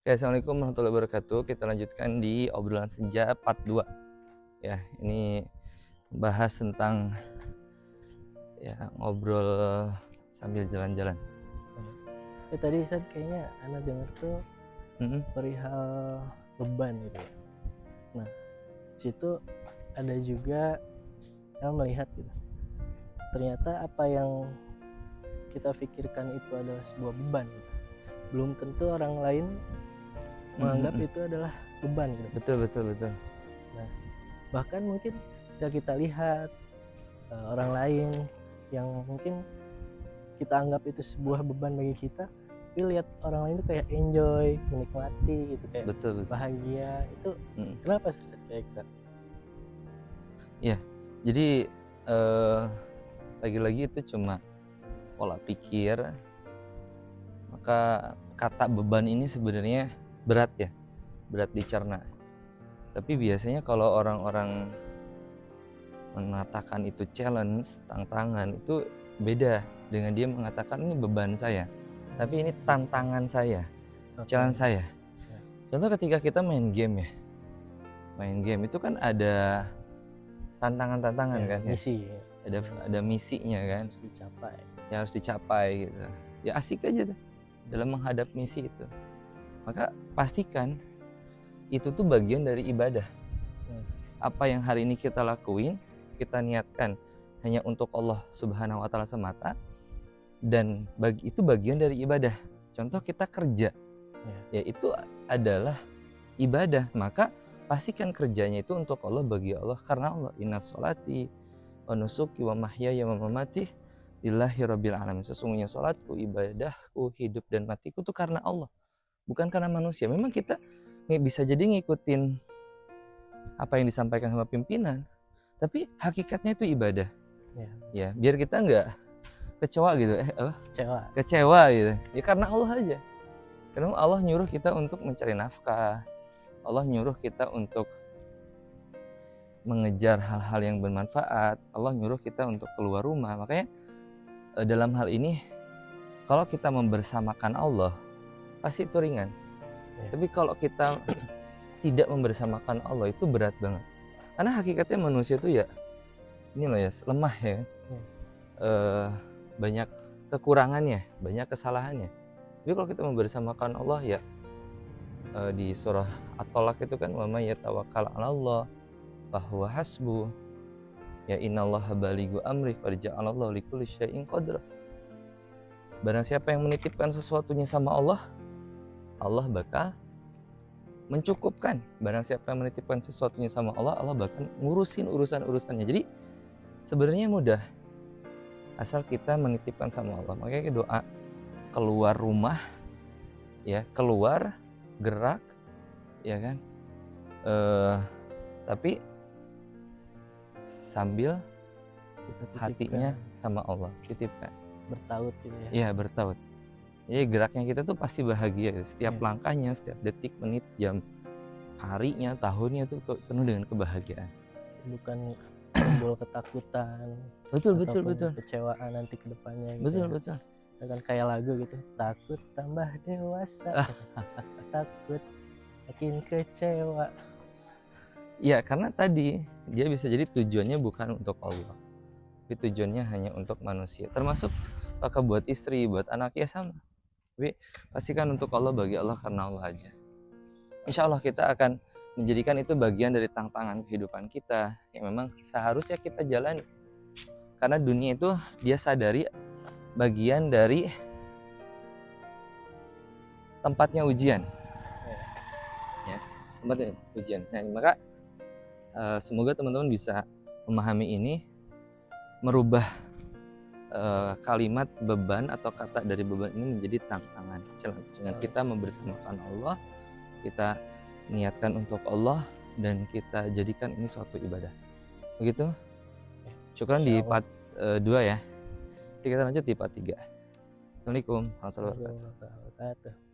Oke, Assalamualaikum warahmatullahi wabarakatuh. Kita lanjutkan di obrolan senja part 2. Ya, ini bahas tentang ngobrol sambil jalan-jalan. Tadi Ustaz kayaknya Ana dengar tuh perihal beban gitu ya. Nah, situ ada juga yang melihat gitu. Ternyata apa yang kita pikirkan itu adalah sebuah beban gitu. Belum tentu orang lain menganggap itu adalah beban gitu. Betul. Nah, bahkan mungkin ketika kita lihat orang lain yang mungkin kita anggap itu sebuah beban bagi kita, tapi lihat orang lain tuh kayak enjoy, menikmati gitu, kayak Betul. bahagia. Itu kenapa sih kayak gitu? Ya, jadi lagi-lagi itu cuma pola pikir. Maka kata beban ini sebenarnya berat dicerna. Tapi biasanya kalau orang-orang mengatakan itu challenge, tantangan, itu beda dengan dia mengatakan ini beban saya, tapi ini tantangan saya, challenge saya. Contoh ketika kita main game itu kan ada tantangan-tantangan kan misi ya? Ada misinya kan, harus dicapai gitu. Ya asik aja tuh dalam menghadap misi itu. Maka pastikan itu tuh bagian dari ibadah. Apa yang hari ini kita lakuin, kita niatkan hanya untuk Allah Subhanahu wa Ta'ala semata, dan itu bagian dari ibadah. Contoh kita kerja, ya itu adalah ibadah. Maka pastikan kerjanya itu untuk Allah, bagi Allah, karena Allah. Inna sholati wa nusuki wa mahyaya wa mamati lillahi rabbil alamin. Sesungguhnya sholatku, ibadahku, hidup dan matiku itu karena Allah, bukan karena manusia. Memang kita bisa jadi ngikutin apa yang disampaikan sama pimpinan, tapi hakikatnya itu ibadah. Ya, biar kita nggak kecewa gitu, kecewa gitu. Ya karena Allah aja. Karena Allah nyuruh kita untuk mencari nafkah. Allah nyuruh kita untuk mengejar hal-hal yang bermanfaat. Allah nyuruh kita untuk keluar rumah. Makanya dalam hal ini, kalau kita membersamakan Allah, pasti itu ringan. Tapi kalau kita tidak membersamakan Allah, itu berat banget. Karena hakikatnya manusia itu ya, ini loh ya, lemah ya. Banyak kekurangannya, banyak kesalahannya. Tapi kalau kita membersamakan Allah ya, di surah At-Tolaq itu kan, wa may yatawakkal 'alallah fahuwa hasbuh. Ya innallaha balighu amri qad ja'alallahu likulli syai'in qadra. Barang siapa yang menitipkan sesuatunya sama Allah, Allah bakal mencukupkan. Barang siapa yang menitipkan sesuatunya sama Allah, Allah bakal ngurusin urusan-urusannya. Jadi sebenarnya mudah, asal kita menitipkan sama Allah. Makanya doa keluar rumah, ya keluar, gerak, ya kan, tapi sambil hatinya sama Allah, titipkan, bertaut gitu ya. Iya, bertaut. Jadi geraknya kita tuh pasti bahagia, setiap langkahnya, setiap detik, menit, jam, harinya, tahunnya tuh penuh dengan kebahagiaan. Bukan timbul ketakutan, betul, kecewaan nanti ke depannya gitu. Betul. Kan kayak lagu gitu, takut tambah dewasa, takut makin kecewa. Ya karena tadi dia bisa jadi tujuannya bukan untuk Allah, tapi tujuannya hanya untuk manusia. Termasuk apakah buat istri, buat anak, ya sama. Tapi pastikan untuk Allah, bagi Allah, karena Allah aja. Insya Allah kita akan menjadikan itu bagian dari tantangan kehidupan kita yang memang seharusnya kita jalani. Karena dunia itu dia sadari bagian dari tempatnya ujian. Ya, tempatnya ujian. Nah, maka semoga teman-teman bisa memahami ini, merubah kalimat beban atau kata dari beban ini menjadi tantangan, challenge. Dengan kita membersamakan Allah, kita niatkan untuk Allah, dan kita jadikan ini suatu ibadah. Begitu. Syukran di part 2 ya. Kita lanjut di part 3. Assalamualaikum warahmatullahi wabarakatuh.